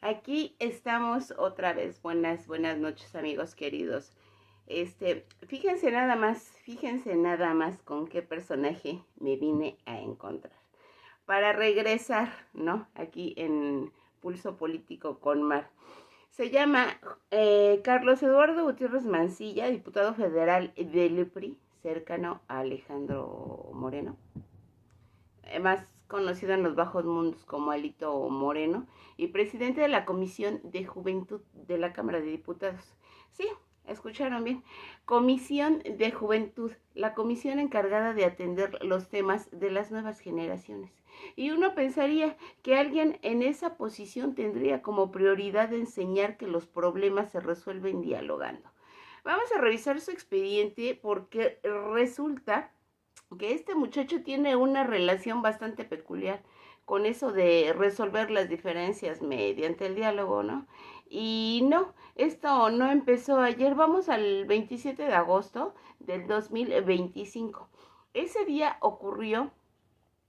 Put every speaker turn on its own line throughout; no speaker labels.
Aquí estamos otra vez. Buenas noches, amigos queridos. Fíjense nada más con qué personaje me vine a encontrar. Para regresar, ¿no? Aquí en Pulso Político con Mar. Se llama Carlos Eduardo Gutiérrez Mancilla, diputado federal del PRI, cercano a Alejandro Moreno, más conocido en los bajos mundos como Alito Moreno, y presidente de la Comisión de Juventud de la Cámara de Diputados. Sí, escucharon bien. Comisión de Juventud, la comisión encargada de atender los temas de las nuevas generaciones. Y uno pensaría que alguien en esa posición tendría como prioridad enseñar que los problemas se resuelven dialogando. Vamos a revisar su expediente porque resulta que este muchacho tiene una relación bastante peculiar con eso de resolver las diferencias mediante el diálogo, ¿no? Y no, esto no empezó ayer, vamos al 27 de agosto del 2025. Ese día ocurrió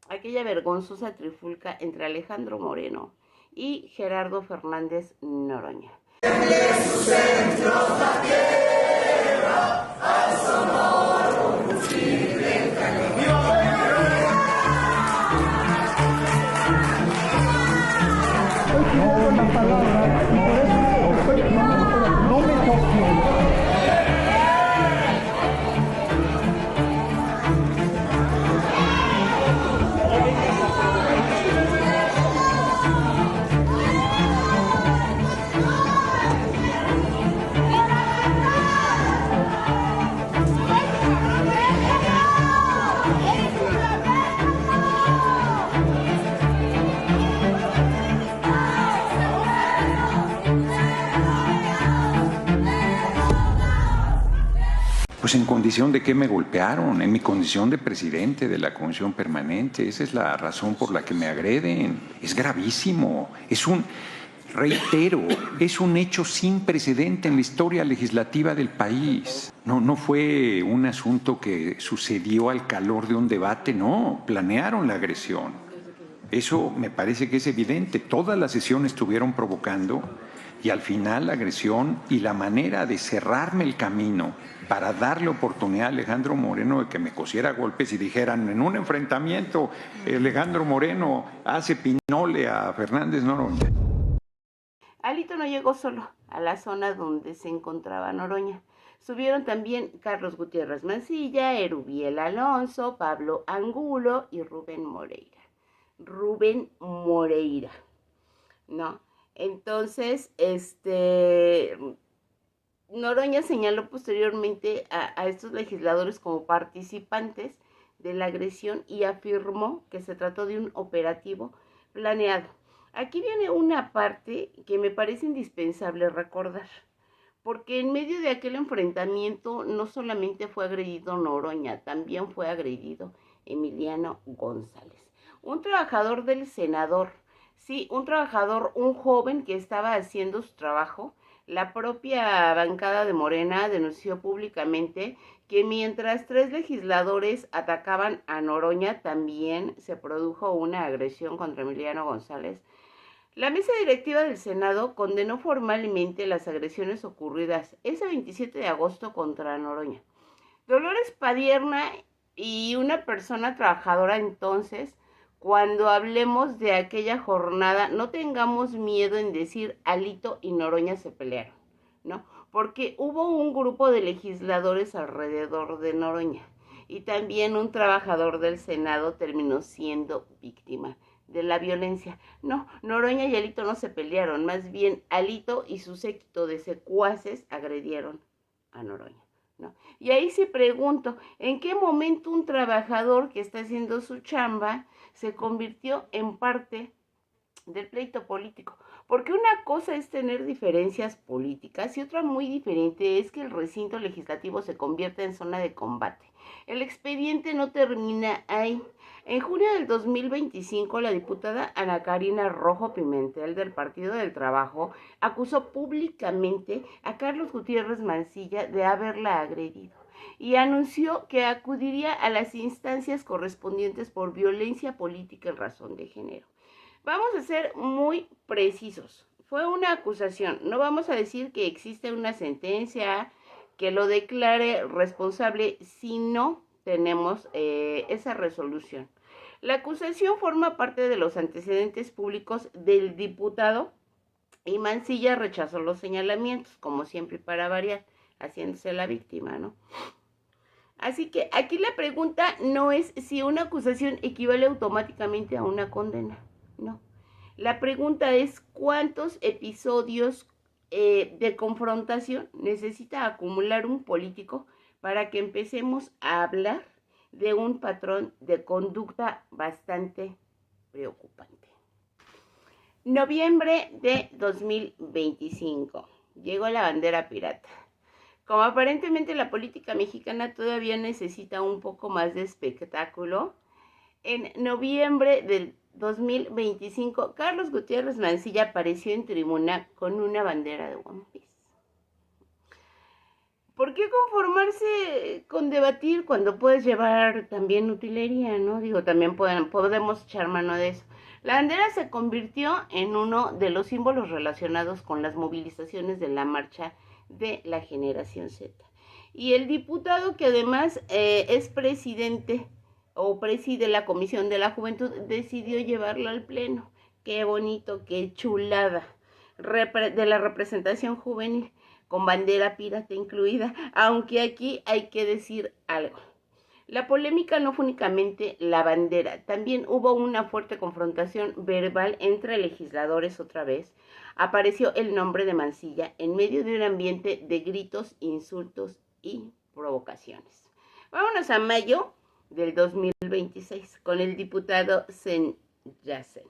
aquella vergonzosa trifulca entre Alejandro Moreno y Gerardo Fernández Noroña.
Pues en condición de que me golpearon, en mi condición de presidente de la Comisión Permanente. Esa es la razón por la que me agreden. Es gravísimo. Reitero, es un hecho sin precedente en la historia legislativa del país. No fue un asunto que sucedió al calor de un debate, no, planearon la agresión. Eso me parece que es evidente. Todas las sesiones estuvieron provocando y al final la agresión y la manera de cerrarme el camino para darle oportunidad a Alejandro Moreno de que me cosiera golpes y dijeran en un enfrentamiento Alejandro Moreno hace pinole a Fernández Noroña.
Alito no llegó solo a la zona donde se encontraba Noroña. Subieron también Carlos Gutiérrez Mancilla, Erubiel Alonso, Pablo Angulo y Rubén Moreira. ¿No? Entonces, Noroña señaló posteriormente a estos legisladores como participantes de la agresión y afirmó que se trató de un operativo planeado. Aquí viene una parte que me parece indispensable recordar, porque en medio de aquel enfrentamiento no solamente fue agredido Noroña, también fue agredido Emiliano González, un trabajador del senador, sí, un joven que estaba haciendo su trabajo. La propia bancada de Morena denunció públicamente que mientras 3 legisladores atacaban a Noroña, también se produjo una agresión contra Emiliano González. La mesa directiva del Senado condenó formalmente las agresiones ocurridas ese 27 de agosto contra Noroña. Dolores Padierna y una persona trabajadora entonces, cuando hablemos de aquella jornada, no tengamos miedo en decir Alito y Noroña se pelearon, ¿no? Porque hubo un grupo de legisladores alrededor de Noroña y también un trabajador del Senado terminó siendo víctima de la violencia. No, Noroña y Alito no se pelearon, más bien Alito y su séquito de secuaces agredieron a Noroña, ¿no? Y ahí sí pregunto, ¿en qué momento un trabajador que está haciendo su chamba se convirtió en parte del pleito político? Porque una cosa es tener diferencias políticas y otra muy diferente es que el recinto legislativo se convierta en zona de combate. El expediente no termina ahí. En junio del 2025, la diputada Ana Karina Rojo Pimentel del Partido del Trabajo acusó públicamente a Carlos Gutiérrez Mancilla de haberla agredido y anunció que acudiría a las instancias correspondientes por violencia política en razón de género. Vamos a ser muy precisos. fue una acusación. No vamos a decir que existe una sentencia que lo declare responsable si no tenemos esa resolución. La acusación forma parte de los antecedentes públicos del diputado y Mancilla rechazó los señalamientos, como siempre, para variar, haciéndose la víctima, ¿no? Así que aquí la pregunta no es si una acusación equivale automáticamente a una condena, no. La pregunta es cuántos episodios de confrontación necesita acumular un político para que empecemos a hablar de un patrón de conducta bastante preocupante. Noviembre de 2025. Llegó la bandera pirata. Como aparentemente la política mexicana todavía necesita un poco más de espectáculo, en noviembre del 2025, Carlos Gutiérrez Mancilla apareció en tribuna con una bandera de One Piece. ¿Por qué conformarse con debatir cuando puedes llevar también utilería, no? Digo, también podemos echar mano de eso. La bandera se convirtió en uno de los símbolos relacionados con las movilizaciones de la marcha de la generación Z. Y el diputado, que además es presidente o preside la Comisión de la Juventud, decidió llevarlo al Pleno. Qué bonito, qué chulada de la representación juvenil, con bandera pirata incluida, aunque aquí hay que decir algo. La polémica no fue únicamente la bandera, también hubo una fuerte confrontación verbal entre legisladores otra vez. Apareció el nombre de Mancilla en medio de un ambiente de gritos, insultos y provocaciones. Vámonos a mayo del 2026 con el diputado Sen Yatsen.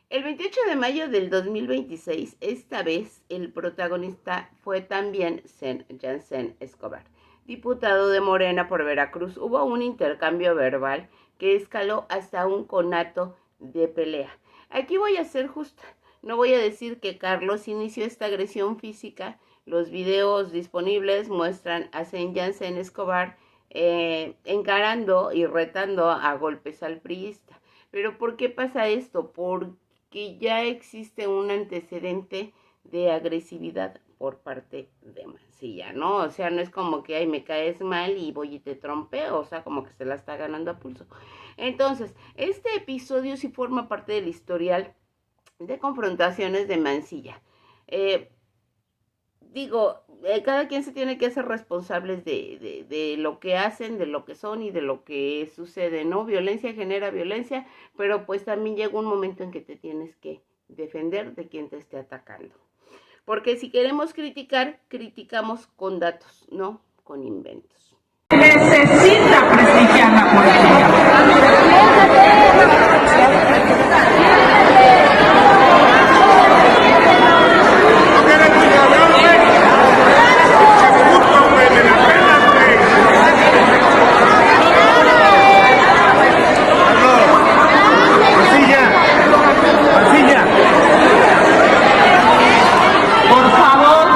El 28 de mayo del 2026, esta vez el protagonista fue también Sen Yatsen Escobar, diputado de Morena por Veracruz. Hubo un intercambio verbal que escaló hasta un conato de pelea. Aquí voy a ser justa, no voy a decir que Carlos inició esta agresión física. Los videos disponibles muestran a Sen Yatsen Escobar encarando y retando a golpes al priista. Pero ¿por qué pasa esto? Porque ya existe un antecedente de agresividad por parte de Mancilla, ¿no? O sea, no es como que, ay, me caes mal y voy y te trompeo, o sea, como que se la está ganando a pulso. Entonces, este episodio sí forma parte del historial de confrontaciones de Mancilla. Cada quien se tiene que hacer responsables de lo que hacen, de lo que son y de lo que sucede, ¿no? Violencia genera violencia, pero pues también llega un momento en que te tienes que defender de quien te esté atacando. Porque si queremos criticar, criticamos con datos, no con inventos.
Necesita prestigiar la política. Por favor.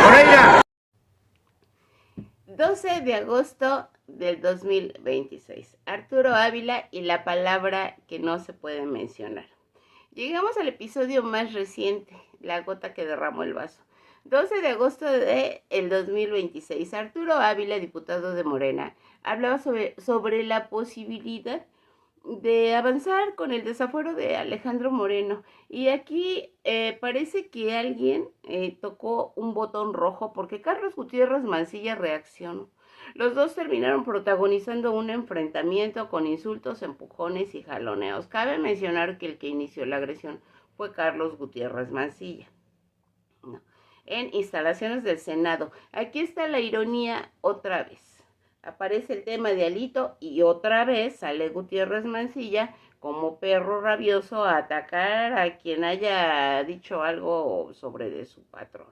Moreira. 12 de agosto del 2026. Arturo Ávila y la palabra que no se puede mencionar. Llegamos al episodio más reciente, la gota que derramó el vaso. 12 de agosto del 2026. Arturo Ávila, diputado de Morena, hablaba sobre la posibilidad de avanzar con el desafuero de Alejandro Moreno. Y aquí parece que alguien tocó un botón rojo porque Carlos Gutiérrez Mancilla reaccionó. Los dos terminaron protagonizando un enfrentamiento con insultos, empujones y jaloneos. Cabe mencionar que el que inició la agresión fue Carlos Gutiérrez Mancilla, ¿no?, en instalaciones del Senado. Aquí está la ironía otra vez. Aparece el tema de Alito y otra vez sale Gutiérrez Mancilla como perro rabioso a atacar a quien haya dicho algo sobre de su patrón.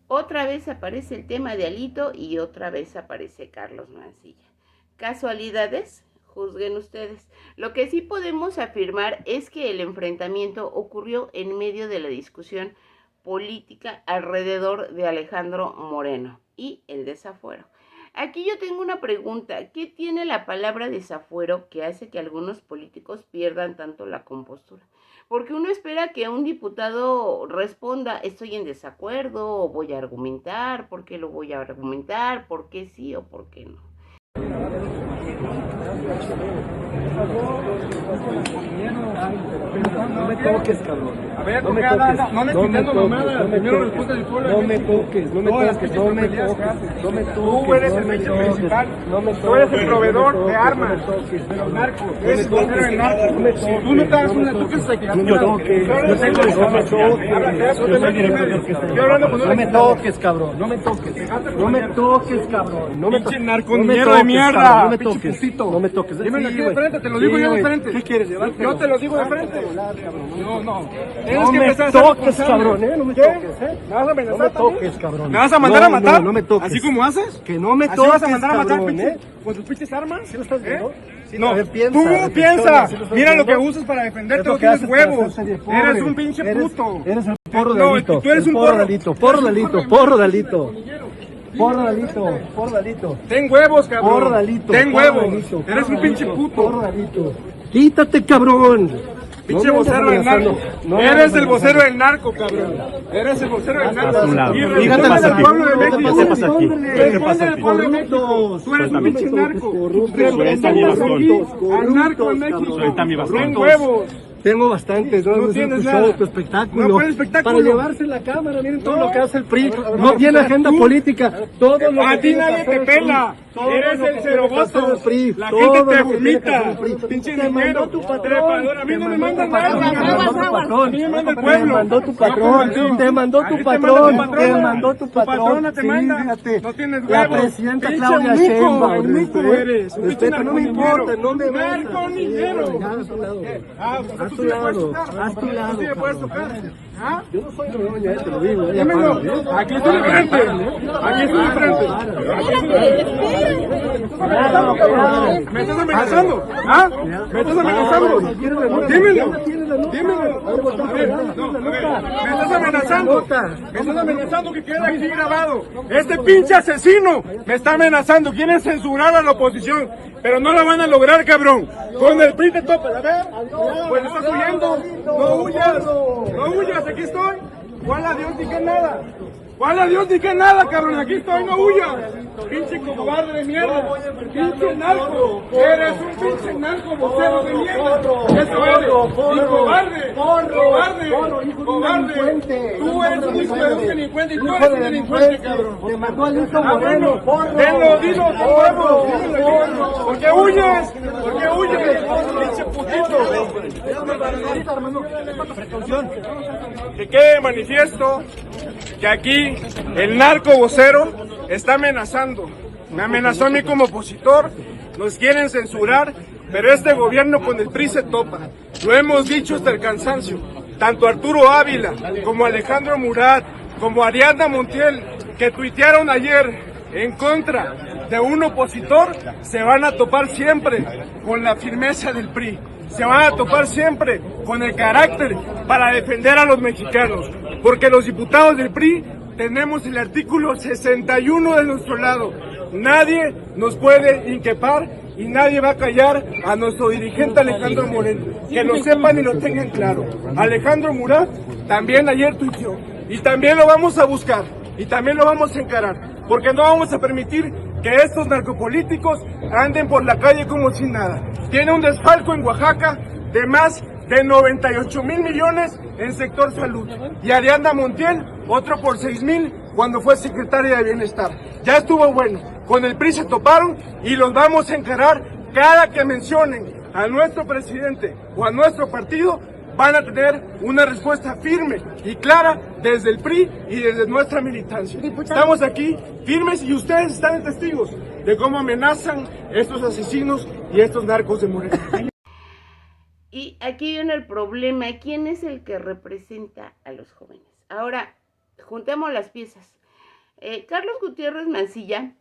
Otra vez aparece el tema de Alito y otra vez aparece Carlos Mancilla. ¿Casualidades? Juzguen ustedes. Lo que sí podemos afirmar es que el enfrentamiento ocurrió en medio de la discusión política alrededor de Alejandro Moreno y el desafuero. Aquí yo tengo una pregunta. ¿Qué tiene la palabra desafuero que hace que algunos políticos pierdan tanto la compostura? Porque uno espera que un diputado responda, estoy en desacuerdo, o voy a argumentar, ¿por qué lo voy a argumentar? ¿Por qué sí o por qué no?
No me toques, cabrón.
A ver,
no me toques.
No me quitando mamadas. Primero responde al pueblo.
No me toques, no me toques, no me toques. No me toques.
Tú eres el principal. Tú eres el proveedor de armas de los narcos. Eres el vocero del narco. Si tú no te das una, tú que se quedas.
No me toques. No me toques, cabrón. No me toques. No me toques, cabrón. No me toques.
Pinche narconero de mierda.
No me toques. No me toques.
Dímelo aquí de frente, te lo digo yo de frente.
¿Qué quieres llevar?
Yo te lo digo de frente. No.
No me toques, cabrón, no me toques,
¿Me vas a amenazar?
No me toques, cabrón.
¿Me vas a mandar a matar?
No me toques.
¿Así como haces?
Que no me
¿Así
toques,
vas a mandar a matar,
cabrón,
pinche? ¿Con tus pinches armas?
¿Sí lo estás viendo? Sí,
No,
a ver, piensa,
tú
reflexiona,
piensa.
¿sí lo estás
Mira lo
viendo?
que usas para defenderte,
Es lo
no
que
tienes
haces para
huevos.
hacerte de pobre.
Eres un pinche puto.
Eres el porro
No,
Dalito.
tú eres un
porro
porro.
Dalito, porro Dalito, porro Dalito. Porro Dalito, porro Dalito.
Ten huevos, cabrón.
Porro Dalito.
Ten
porro
huevos.
Dalito,
Eres
porro
un pinche
Dalito,
puto.
Porro Dalito. Quítate, cabrón.
Pinche
No me
vocero
andes
del narco.
amenazando. No me
Eres
andes
el vocero
amenazando.
del narco, cabrón. Eres el vocero del narco.
A su lado.
Y
¿Qué
responde
pasa
al
aquí?
pueblo de
¿Qué
México.
pasa aquí?
¿Qué pasa aquí?
Corruptos.
Tú eres un pinche narco.
Suelta mi bastón.
Al narco en México.
Suelta mi bastón.
Ten huevos.
Tengo bastantes,
No
no
tienes
tu
nada.
show, tu espectáculo.
No, ¿cuál espectáculo?
Para llevarse la cámara, miren todo
No.
lo que hace el PRI. No tiene agenda
tú-
política. Todo lo
A
que
ti
tiene que
nadie
hacer
te
el PRI,
pela.
todo
Eres
lo
el
que tiene que hacer
ceroboso.
el PRI,
La
todo
gente te
lo que tiene que
vomita.
hacer el PRI.
Pinche
Te mandó
dinero.
tu patrón.
Trepador. A mí no me mandan nada.
Te mandó tu patrón.
A mí me manda el
Te
pueblo.
mandó tu
No como
patrón.
el tío.
Te mandó
A
tu
ti te manda
patrón.
tu patrona.
Te mandó tu patrón.
patrona te
Sí,
manda.
fíjate.
No tienes
La
huevos.
presidenta
Pinche
Claudia
mico,
Sheinbaum.
mico eres. Un pinche
Respeta, no me importa, no me metas.
narconinero.
Ya, a tu lado.
Ah,
A
tú
tu
sí me puedes
lado,
tocar.
haz tu
Tú
lado,
sí me puedes
cabrón.
tocar. ¿Ah?
Yo no soy león, ya te lo digo. Ya
Dímelo.
párale, ¿eh?
Aquí estoy de frente. Aquí estoy de frente. ¿Me estás amenazando? ¿Ah? ¿Me estás amenazando? Dímelo. Dímelo. A ver, no, a ver. Me estás amenazando. Me estás amenazando que quede aquí grabado. Este pinche asesino me está amenazando. Quieren censurar a la oposición. Pero no lo van a lograr, cabrón. Con el PRI te topas. A ver. Pues estás huyendo. No huyas. No huyas. Aquí estoy. ¿Cuál adiós ni qué nada? ¿Cuál adiós ni qué nada, cabrón? Aquí estoy, no huyas. Pinche cobarde de mierda. Pinche narco. Eres un pinche narco vocero de mierda. Eso eres. Y cobarde. Cobarde. Cobarde. Tú eres un hijo de un delincuente y tú eres un delincuente, cabrón.
Te mandó al Lito Moreno.
Dilo, dilo, con huevos. ¿Por qué huyes? ¿Por qué huyes? Pinche putito. Que quede manifiesto que aquí el narco vocero está amenazando. Me amenazó a mí como opositor, nos quieren censurar, pero este gobierno con el PRI se topa. Lo hemos dicho hasta el cansancio. Tanto Arturo Ávila como Alejandro Murat, como Ariadna Montiel, que tuitearon ayer en contra de un opositor, se van a topar siempre con la firmeza del PRI. Se van a topar siempre con el carácter para defender a los mexicanos, porque los diputados del PRI tenemos el artículo 61 de nuestro lado. Nadie nos puede inquepar y nadie va a callar a nuestro dirigente Alejandro Moreno. Que lo sepan y lo tengan claro. Alejandro Murat también ayer tuiteó y también lo vamos a buscar y también lo vamos a encarar, porque no vamos a permitir que estos narcopolíticos anden por la calle como si nada. Tiene un desfalco en Oaxaca de más de 98,000 millones en sector salud. Y Ariadna Montiel, otro por 6,000 cuando fue secretaria de Bienestar. Ya estuvo bueno. Con el PRI se toparon y los vamos a encarar cada que mencionen a nuestro presidente o a nuestro partido. Van a tener una respuesta firme y clara desde el PRI y desde nuestra militancia. Estamos aquí firmes y ustedes están testigos de cómo amenazan estos asesinos y estos narcos de Moreno.
Y aquí viene el problema, ¿quién es el que representa a los jóvenes? Ahora, juntemos las piezas. Carlos Gutiérrez Mancilla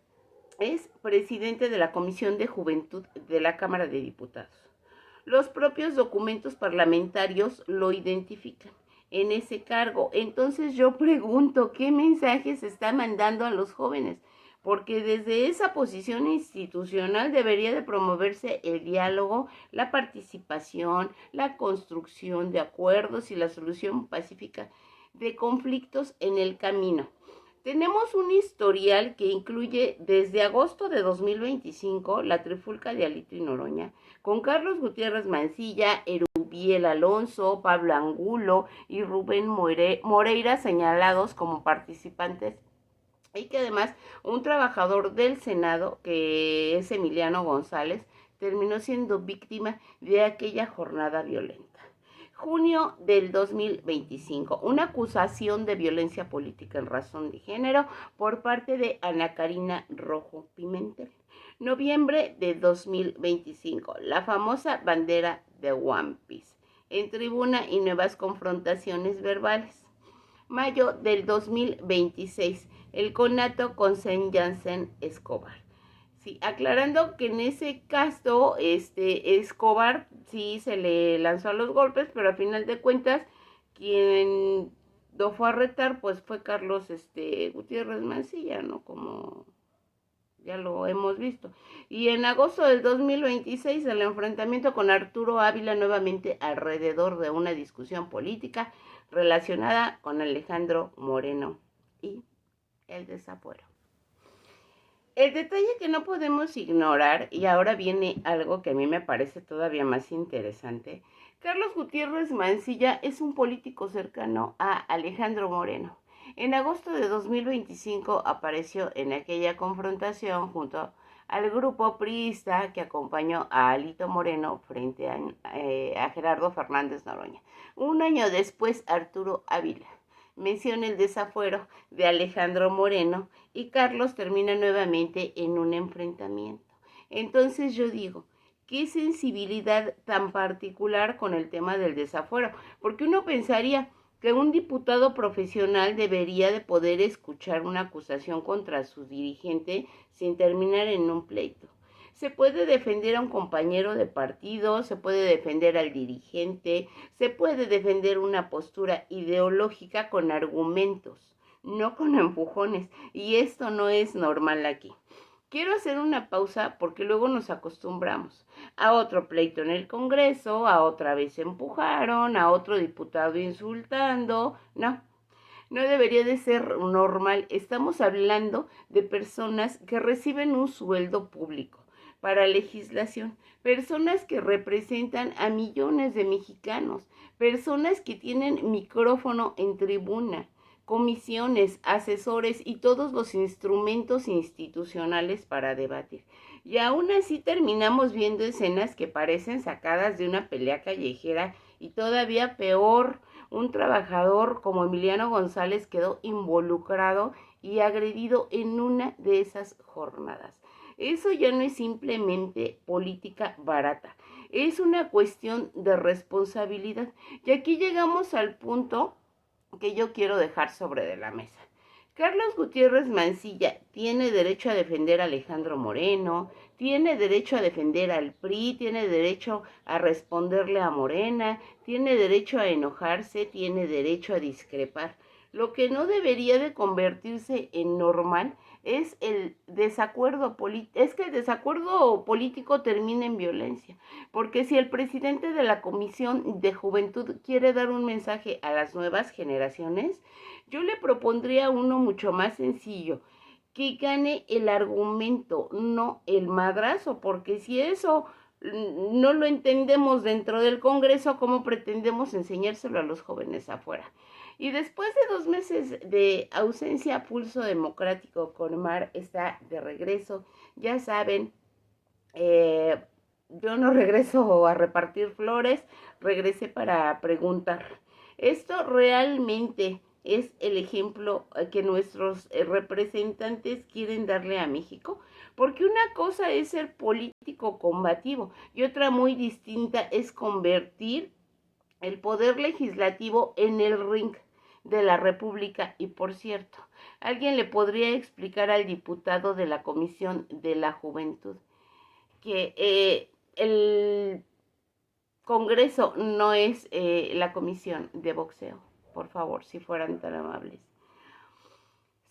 es presidente de la Comisión de Juventud de la Cámara de Diputados. Los propios documentos parlamentarios lo identifican en ese cargo. Entonces yo pregunto, ¿qué mensajes está mandando a los jóvenes? porque desde esa posición institucional debería de promoverse el diálogo, la participación, la construcción de acuerdos y la solución pacífica de conflictos en el camino. Tenemos un historial que incluye desde agosto de 2025 la trifulca de Alito y Noroña, con Carlos Gutiérrez Mancilla, Erubiel Alonso, Pablo Angulo y Rubén Moreira señalados como participantes, y que además un trabajador del Senado, que es Emiliano González, terminó siendo víctima de aquella jornada violenta. Junio del 2025, una acusación de violencia política en razón de género por parte de Ana Karina Rojo Pimentel. Noviembre de 2025, la famosa bandera de One Piece en tribuna y nuevas confrontaciones verbales. Mayo del 2026, el conato con Sen Jansen Escobar. Sí, aclarando que en ese caso, Escobar sí se le lanzó a los golpes, pero a final de cuentas, quien lo fue a retar, pues fue Carlos Gutiérrez Mancilla, ¿no? Como ya lo hemos visto. Y en agosto del 2026, el enfrentamiento con Arturo Ávila nuevamente alrededor de una discusión política relacionada con Alejandro Moreno y el desafuero. El detalle que no podemos ignorar, y ahora viene algo que a mí me parece todavía más interesante, Carlos Gutiérrez Mancilla es un político cercano a Alejandro Moreno. En agosto de 2025 apareció en aquella confrontación junto al grupo priista que acompañó a Alito Moreno frente a Gerardo Fernández Noroña. Un año después, Arturo Ávila menciona el desafuero de Alejandro Moreno y Carlos termina nuevamente en un enfrentamiento. Entonces yo digo, qué sensibilidad tan particular con el tema del desafuero, porque uno pensaría que un diputado profesional debería de poder escuchar una acusación contra su dirigente sin terminar en un pleito. Se puede defender a un compañero de partido, se puede defender al dirigente, se puede defender una postura ideológica con argumentos, no con empujones, y esto no es normal aquí. Quiero hacer una pausa porque luego nos acostumbramos a otro pleito en el Congreso, a otra vez empujaron, a otro diputado insultando. No debería de ser normal. Estamos hablando de personas que reciben un sueldo público para legislación, personas que representan a millones de mexicanos, personas que tienen micrófono en tribuna, comisiones, asesores y todos los instrumentos institucionales para debatir. Y aún así terminamos viendo escenas que parecen sacadas de una pelea callejera y todavía peor, un trabajador como Emiliano González quedó involucrado y agredido en una de esas jornadas. Eso ya no es simplemente política barata, es una cuestión de responsabilidad. Y aquí llegamos al punto que yo quiero dejar sobre de la mesa. Carlos Gutiérrez Mancilla tiene derecho a defender a Alejandro Moreno, tiene derecho a defender al PRI, tiene derecho a responderle a Morena, tiene derecho a enojarse, tiene derecho a discrepar. Lo que no debería de convertirse en normal es el desacuerdo que el desacuerdo político termine en violencia, porque si el presidente de la Comisión de Juventud quiere dar un mensaje a las nuevas generaciones, yo le propondría uno mucho más sencillo, que gane el argumento, no el madrazo, porque si eso no lo entendemos dentro del Congreso, ¿cómo pretendemos enseñárselo a los jóvenes afuera? Y después de 2 meses de ausencia, Pulso Democrático con Mar está de regreso. Ya saben, yo no regreso a repartir flores, regresé para preguntar. Esto realmente es el ejemplo que nuestros representantes quieren darle a México, porque una cosa es ser político combativo y otra muy distinta es convertir el poder legislativo en el ring de la República. Y por cierto, ¿alguien le podría explicar al diputado de la Comisión de la Juventud que el Congreso no es la comisión de boxeo? Por favor, si fueran tan amables.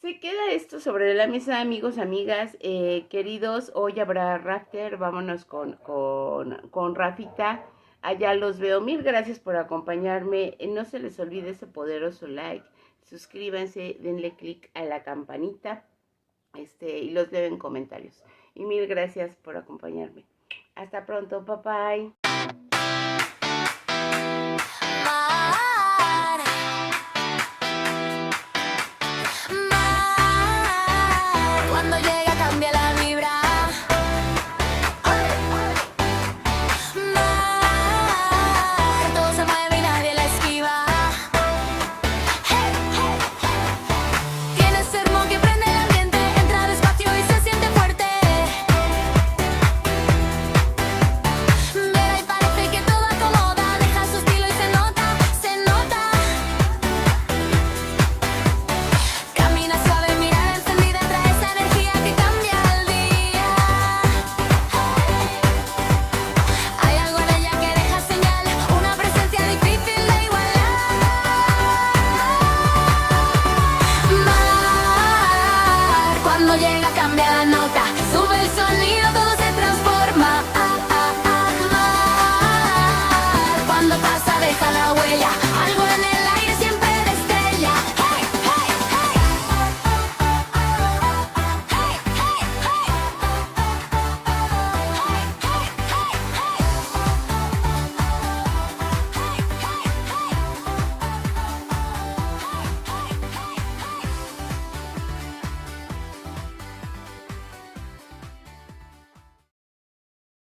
Se queda esto sobre la mesa, amigos, amigas, queridos. Hoy habrá Rafter, vámonos con Rafita. Allá los veo. Mil gracias por acompañarme. No se les olvide ese poderoso like. Suscríbanse, denle click a la campanita y los leo en comentarios. Y mil gracias por acompañarme. Hasta pronto, bye bye.
Cuando llega cambia la vibra. Mar, todo se mueve y nadie la esquiva. Hey, hey, hey. Tiene sermón que prende el ambiente, entra despacio y se siente fuerte. Mira y parece que todo acomoda, deja su estilo y se nota, se nota. Camina suave, mirada encendida, trae esa energía que cambia el día. Hay algo en ella que deja señal, una presencia difícil de igualar. Mar, cuando llega cambia la nota, sube el sonido, todo se transforma. Mar, cuando pasa deja la huella.